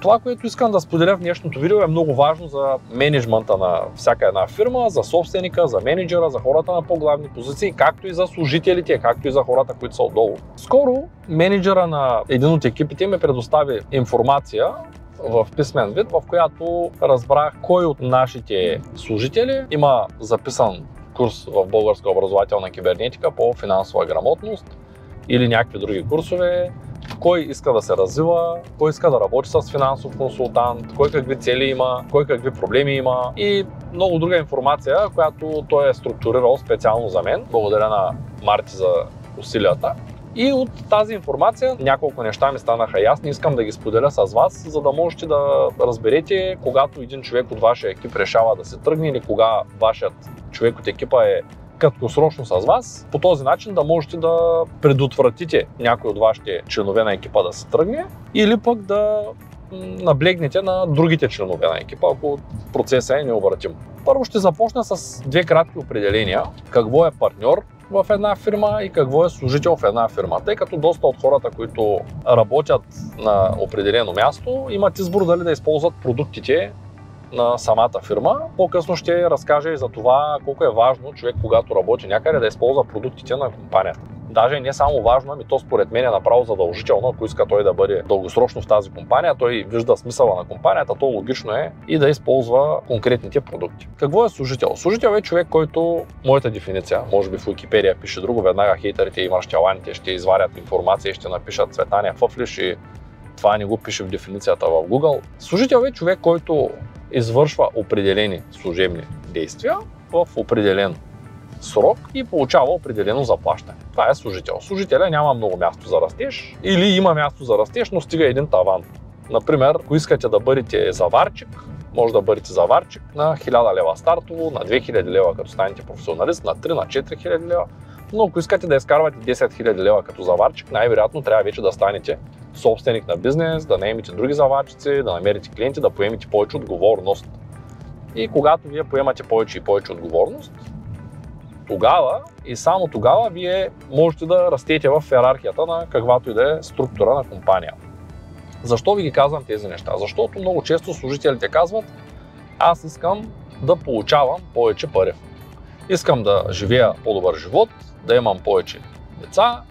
Това, което искам да споделя в днешното видео, е много важно за мениджмънта на всяка една фирма, за собственика, за менеджера, за хората на по-главни позиции, както и за служителите, както и за хората, които са отдолу. Скоро менеджера на един от екипите ми предостави информация в писмен вид, в която разбрах кой от нашите служители има записан курс в Българска образователна кибернетика по финансова грамотност или някакви други курсове, кой иска да се развива, кой иска да работи с финансов консултант, кой какви цели има, кой какви проблеми има и много друга информация, която той е структурирал специално за мен. Благодаря на Марти за усилията. И от тази информация няколко неща ми станаха ясни, искам да ги споделя с вас, за да можете да разберете, когато един човек от вашия екип решава да се тръгне или кога вашият човек от екипа е краткосрочно с вас, по този начин да можете да предотвратите някой от вашите членове на екипа да се тръгне или пък да наблегнете на другите членове на екипа, ако процесът е необратим. Първо ще започна с две кратки определения. Какво е партньор в една фирма и какво е служител в една фирма. Тъй като доста от хората, които работят на определено място, имат избор дали да използват продуктите на самата фирма. По-късно ще разкажа и за това колко е важно човек, когато работи някъде, да използва продуктите на компанията. Даже не само важно, ами то според мен е направо задължително, ако иска той да бъде дългосрочно в тази компания, той вижда смисъла на компанията, то логично е и да използва конкретните продукти. Какво е служител? Служител е човек, който, моята дефиниция, може би в Уикипедия пише друго, веднага хейтерите и марщаланите ще изварят информация и ще напишат Цветания Фъфлиш и това не го пише в дефиницията в Google. Служител е човек, който извършва определени служебни действия в определен срок и получава определено заплащане. Това е служител. Служителя няма много място за растеж или има място за растеж, но стига един таван. Например, ако искате да бъдете заварчик, може да бъдете заварчик на 1000 лева стартово, на 2000 лева като станете професионалист, на 3, на 4000 лева. Но ако искате да изкарвате 10 000 лева като заварчик, най-вероятно трябва вече да станете собственик на бизнес, да наемете други заварчици, да намерите клиенти, да поемете повече отговорност. И когато вие поемате повече и повече отговорност, тогава и само тогава вие можете да растете в йерархията на каквато и да е структура на компания. Защо ви ги казвам тези неща? Защото много често служителите казват: аз искам да получавам повече пари. Искам да живея по-добър живот, да имам повече деца.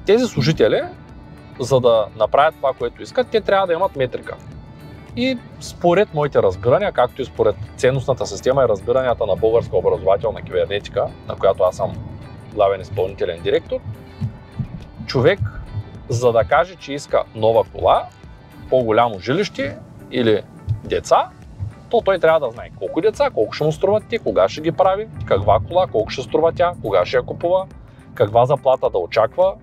Тези служители, за да направят това, което искат, те трябва да имат метрика. И според моите разбирания, както и според ценностната система и разбиранията на Българска образователна кибернетика, на която аз съм главен изпълнителен директор, човек, за да каже, че иска нова кола, по-голямо жилище или деца, то той трябва да знае колко деца, колко ще му струват те, кога ще ги прави, каква кола, колко ще струва тя, кога ще я купува, каква заплата да очаква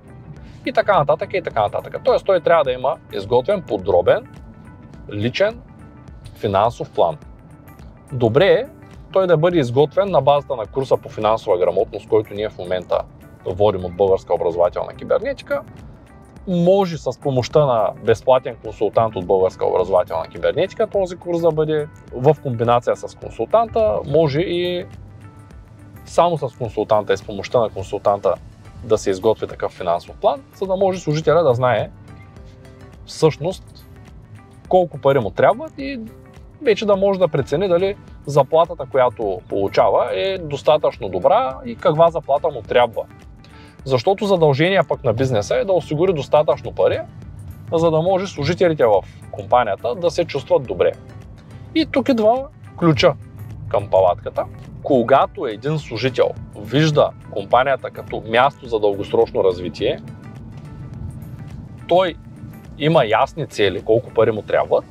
и така нататък и така нататък. Тоест той трябва да има изготвен подробен, личен финансов план. Добре е той да бъде изготвен на базата на курса по финансова грамотност, който ние в момента водим от Българска образователна кибернетика. Може с помощта на безплатен консултант от Българска образователна кибернетика този курс да бъде в комбинация с консултанта, може и само с консултанта и с помощта на консултанта да се изготви такъв финансов план, за да може служителя да знае всъщност колко пари му трябват и вече да може да прецени дали заплатата, която получава, е достатъчно добра и каква заплата му трябва. Защото задължение пък на бизнеса е да осигури достатъчно пари, за да може служителите в компанията да се чувстват добре. И тук идва ключа към палатката. Когато един служител вижда компанията като място за дългосрочно развитие, той има ясни цели, колко пари му трябват,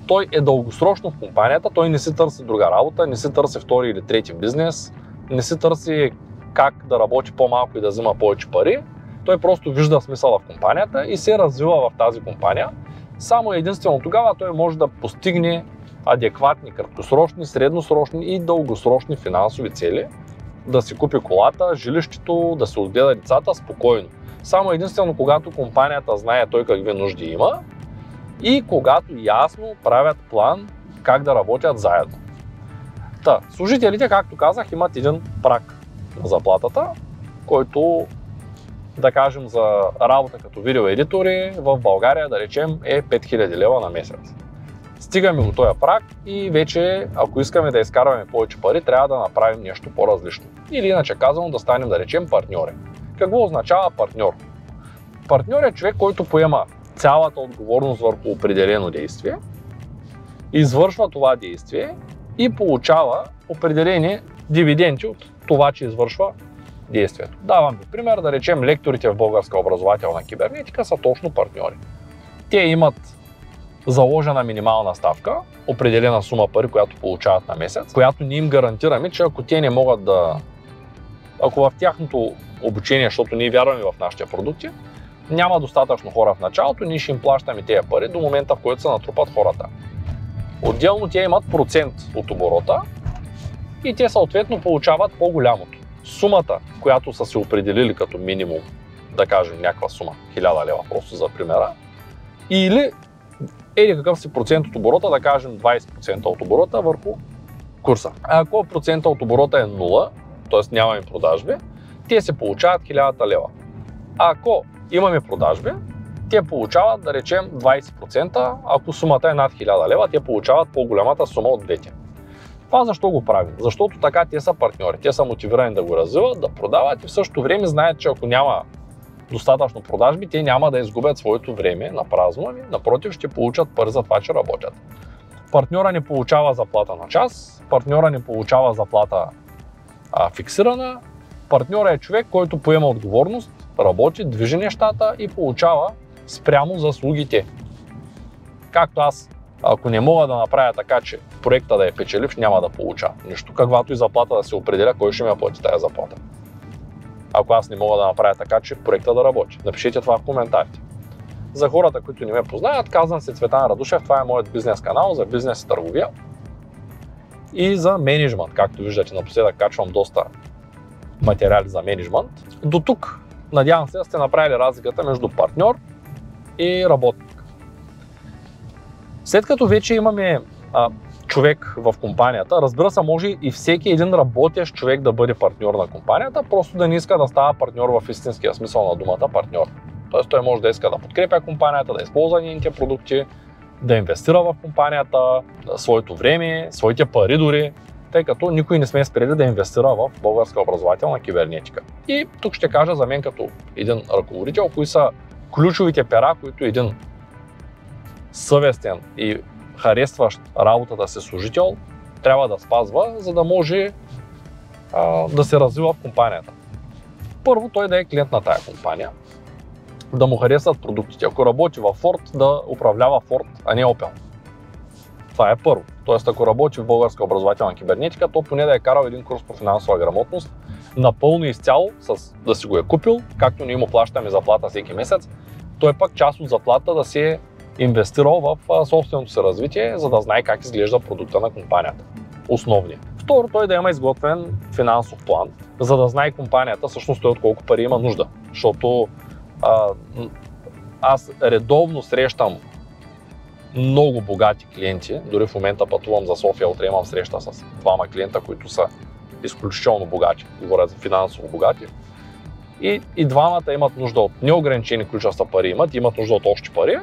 той е дългосрочно в компанията, той не си търси друга работа, не си търси втори или трети бизнес, не си търси как да работи по-малко и да взима повече пари, той просто вижда смисъла в компанията и се развива в тази компания. Само единствено тогава той може да постигне адекватни краткосрочни, средносрочни и дългосрочни финансови цели, да си купи колата, жилището, да се отгледа децата спокойно. Само единствено когато компанията знае той какви нужди има и когато ясно правят план как да работят заедно. Служителите, както казах, имат един праг на заплатата, който да кажем за работа като видеоедитори в България, да речем, е 5000 лева на месец. Стигаме до този праг и вече, ако искаме да изкарваме повече пари, трябва да направим нещо по-различно. Или иначе казано, да станем, да речем, партньори. Какво означава партньор? Партньор е човек, който поема цялата отговорност върху определено действие, извършва това действие и получава определени дивиденти от това, че извършва действието. Давам ви пример, да речем, лекторите в Българска образователна кибернетика са точно партньори. Те имат заложена минимална ставка, определена сума пари, която получават на месец, която ние им гарантираме, че ако те не могат да... Ако в тяхното обучение, защото ние вярваме в нашите продукти, няма достатъчно хора в началото, ние ще им плащаме тези пари до момента, в който се натрупат хората. Отделно те имат процент от оборота и те съответно получават по-голямото. Сумата, която са се определили като минимум, да кажем някаква сума, 1000 лева просто за примера, или какъв си процент от оборота, да кажем 20% от оборота върху курса. А ако процента от оборота е 0, т.е. нямаме продажби, те се получават 1000 лева. А ако имаме продажби, те получават, да речем, 20%, ако сумата е над 1000 лева, те получават по-голямата сума от двете. Това защо го правим? Защото така те са партньори, те са мотивирани да го развиват, да продават и в същото време знаят, че ако няма достатъчно продажби, те няма да изгубят своето време на празно, ами напротив ще получат пари за това, че работят. Партньора не получава заплата на час, партньора не получава заплата фиксирана, партньора е човек, който поема отговорност, работи, движи нещата и получава спрямо заслугите. Както аз, ако не мога да направя така, че проекта да е печеливш, няма да получа нищо, каквато и заплата да се определя, кой ще ми я плати тази заплата. Ако аз не мога да направя така, че проекта да работи. Напишете това в коментарите. За хората, които не ме познават, казвам се Цветан Радушев, това е моят бизнес канал за бизнес и търговия и за мениджмънт. Както виждате, напоследък качвам доста материали за мениджмънт. До тук, надявам се, да сте направили разликата между партньор и работник. След като вече имаме човек в компанията, разбира се, може и всеки един работещ човек да бъде партньор на компанията, просто да не иска да става партньор в истинския смисъл на думата партньор. Тоест той може да иска да подкрепя компанията, да използва нейните продукти, да инвестира в компанията, своето време, своите пари дори, тъй като никой не сме спрели да инвестира в българска образователна кибернетика. И тук ще кажа за мен като един ръководител, кои са ключовите пера, които един съвестен и харесващ работата си служител трябва да спазва, за да може да се развива в компанията. Първо, той да е клиент на тая компания, да му харесват продуктите. Ако работи в Ford, да управлява Ford, а не Opel. Това е първо. Тоест, ако работи в българска образователна кибернетика, то поне да е карал един курс по финансова грамотност, напълно изцяло, да си го е купил, както ние му плащаме заплата всеки месец, той пък част от заплата да се е инвестирал в собственото си развитие, за да знае как изглежда продукта на компанията. Основният. Второ, той да има изготвен финансов план, за да знае компанията всъщност той от колко пари има нужда. Защото аз редовно срещам много богати клиенти, дори в момента пътувам за София, утре имам среща с двама клиента, които са изключително богати, говоря за финансово богати. И двамата имат нужда от неограничени количества пари, имат нужда от още пари.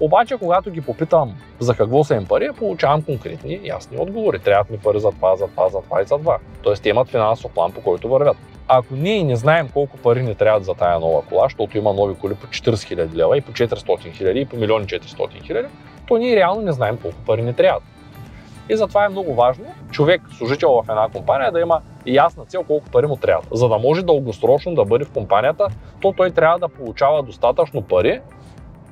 Обаче, когато ги попитам за какво са им пари, получавам конкретни ясни отговори. Трябват ми пари за това, за това, за това и за това. Тоест, те имат финансов план, по който вървят. Ако ние не знаем колко пари ни трябват за тая нова кола, защото има нови коли по 40 000 лева и по 400 000 и по 1 400 000, то ние реално не знаем колко пари ни трябват. И затова е много важно човек, служител в една компания, да има ясна цел колко пари му трябва. За да може дългосрочно да бъде в компанията, то той трябва да получава достатъчно пари,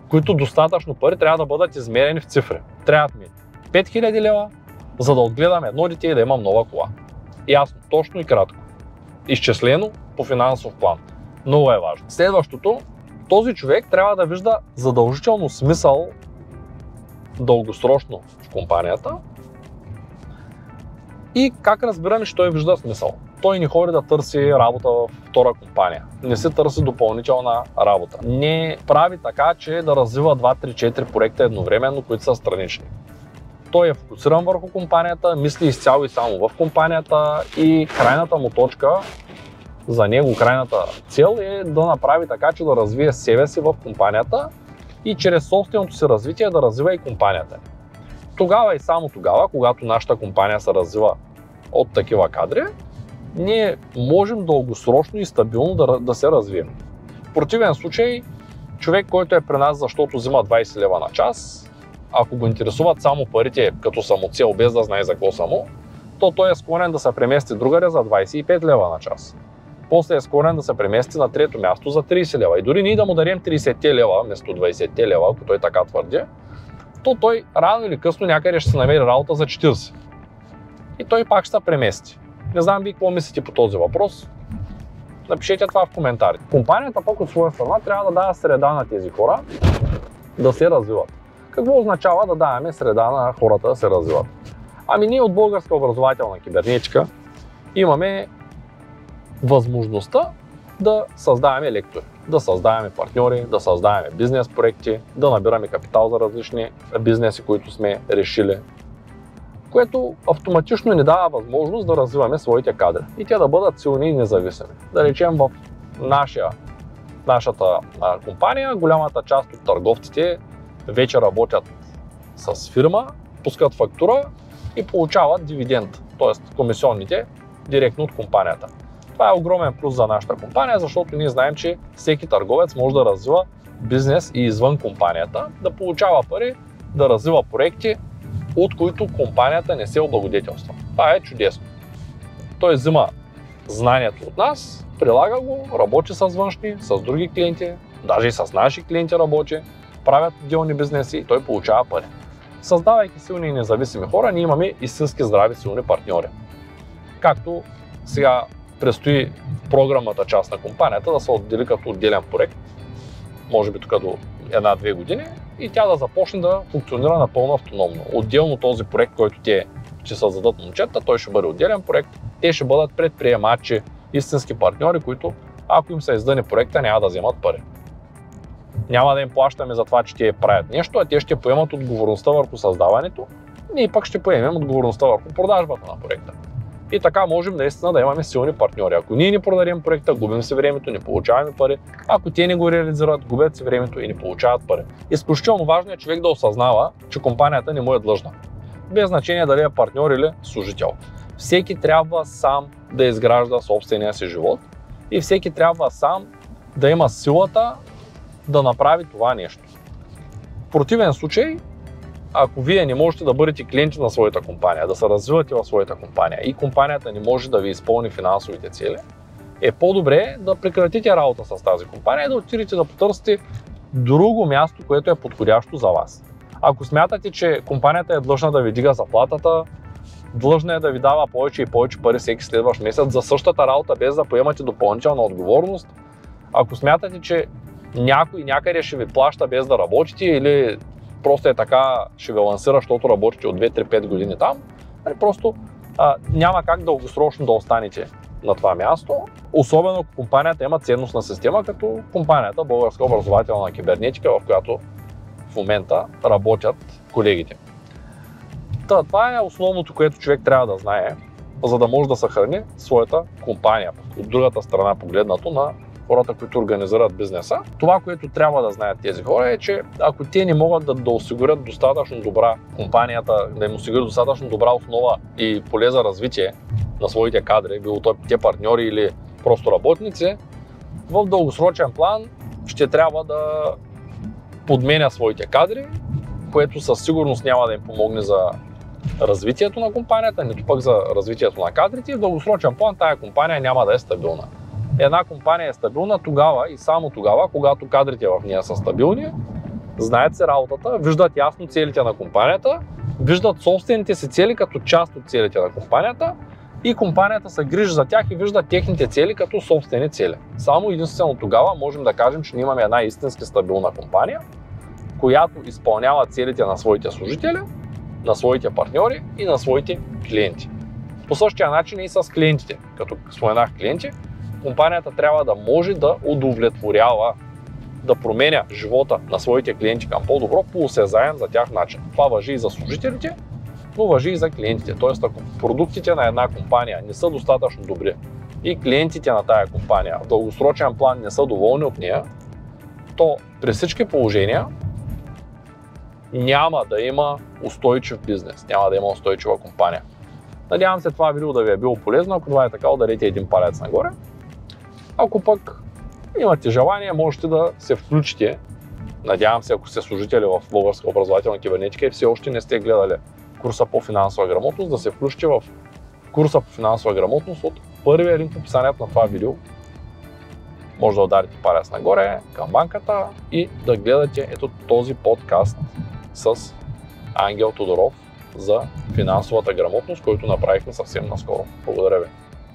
които достатъчно пари трябва да бъдат измерени в цифри. Трябват ми 5000 лева, за да отгледам едно дете и да имам нова кола. Ясно, точно и кратко. Изчислено по финансов план. Много е важно. Следващото, този човек трябва да вижда задължително смисъл дългосрочно в компанията и как разбираме, че той вижда смисъл. Той не ходи да търси работа в втора компания. Не се търси допълнителна работа. Не прави така, че да развива 2, 3, 4 проекта едновременно, които са странични. Той е фокусиран върху компанията, мисли изцяло и само в компанията и крайната му точка за него крайната цел е да направи така, че да развие себе си в компанията и чрез собственото си развитие да развива и компанията. Тогава и само тогава, когато нашата компания се развива от такива кадри, ние можем дългосрочно и стабилно да се развием. В противен случай, човек, който е при нас, защото взима 20 лева на час, ако го интересуват само парите като самоцел, без да знае за какво само, то той е склонен да се премести другаде за 25 лева на час. После е склонен да се премести на трето място за 30 лева. И дори ние да му дадем 30 лева вместо 20 лева, ако той така твърди, то той рано или късно някъде ще се намери работа за 40. И той пак ще се премести. Не знам ви какво мислите по този въпрос. Напишете това в коментарите. Компанията пък от своя страна трябва да дава среда на тези хора да се развиват. Какво означава да даваме среда на хората да се развиват? Ами ние от Българска образователна кибернетика имаме възможността да създаваме лектори, да създаваме партньори, да създаваме бизнес проекти, да набираме капитал за различни бизнеси, които сме решили, което автоматично ни дава възможност да развиваме своите кадри и те да бъдат силни и независими. Да речем в нашата компания голямата част от търговците вече работят с фирма, пускат фактура и получават дивиденд, т.е. комисионните директно от компанията. Това е огромен плюс за нашата компания, защото ние знаем, че всеки търговец може да развива бизнес и извън компанията, да получава пари, да развива проекти, от които компанията не се облагодетелства. Това е чудесно. Той взима знанието от нас, прилага го, работи с външни, с други клиенти, даже и с наши клиенти работи, правят отделни бизнеси и той получава пари. Създавайки силни и независими хора, ние имаме истински здрави силни партньори. Както сега предстои програмната част на компанията да се отдели като отделен проект, може би тук до 1-2 години, и тя да започне да функционира напълно автономно. Отделно този проект, който те ще създадат момчета, той ще бъде отделен проект, те ще бъдат предприемачи, истински партньори, които ако им се издъни проекта, няма да вземат пари. Няма да им плащаме за това, че те правят нещо, а те ще поемат отговорността върху създаването, ние пък ще поемем отговорността върху продажбата на проекта. И така можем наистина да имаме силни партньори. Ако ние не продадем проекта, губим си времето, не получаваме пари. Ако те не го реализират, губят си времето и не получават пари. Изключително важно е човек да осъзнава, че компанията не му е длъжна. Без значение дали е партньор или служител. Всеки трябва сам да изгражда собствения си живот и всеки трябва сам да има силата да направи това нещо. В противен случай, ако вие не можете да бъдете клиенти на своята компания, да се развивате в своята компания и компанията не може да ви изпълни финансовите цели, е по-добре да прекратите работа с тази компания и да отидете да потърсите друго място, което е подходящо за вас. Ако смятате, че компанията е длъжна да ви дига заплатата, длъжна е да ви дава повече и повече пари всеки следващ месец за същата работа, без да поемате допълнителна отговорност, ако смятате, че някой някъде ще ви плаща без да работите или просто е така, ще ви лансира, защото работите от 2-3-5 години там, просто няма как дългосрочно да останете на това място, особено ако компанията има ценностна система, като компанията Българска образователна кибернетика, в която в момента работят колегите. Това е основното, което човек трябва да знае, за да може да съхрани своята компания. От другата страна погледнато на хората, които организират бизнеса. Това, което трябва да знаят тези хора е, че ако те не могат да осигурят достатъчно добра компанията, да им осигурят достатъчно добра основа и поле за развитие на своите кадри, било то те партньори или просто работници, в дългосрочен план ще трябва да подменя своите кадри, което със сигурност няма да им помогне за развитието на компанията, нито пък за развитието на кадрите и в дългосрочен план тая компания няма да е стабилна. Една компания е стабилна тогава и само тогава, когато кадрите в нея са стабилни, знаят се работата, виждат ясно целите на компанията, виждат собствените си цели като част от целите на компанията и компанията се грижи за тях и вижда техните цели като собствени цели. Само единствено тогава можем да кажем, че ние имаме една истински стабилна компания, която изпълнява целите на своите служители, на своите партньори и на своите клиенти. По същия начин и с клиентите. Като споменах клиенти, компанията трябва да може да удовлетворява, да променя живота на своите клиенти към по-добро по осезаем за тях начин. Това важи и за служителите, но важи и за клиентите. Тоест, ако продуктите на една компания не са достатъчно добри и клиентите на тая компания в дългосрочен план не са доволни от нея, то при всички положения няма да има устойчив бизнес, няма да има устойчива компания. Надявам се това видео да ви е било полезно. Ако това е така, ударете един палец нагоре. Ако пък имате желание, можете да се включите. Надявам се, ако сте служители в Българска образователна кибернетика и все още не сте гледали курса по финансова грамотност, да се включите в курса по финансова грамотност от първия линк в описанието на това видео. Може да ударите палец нагоре към банката и да гледате ето този подкаст с Ангел Тодоров за финансовата грамотност, който направихме съвсем наскоро. Благодаря ви!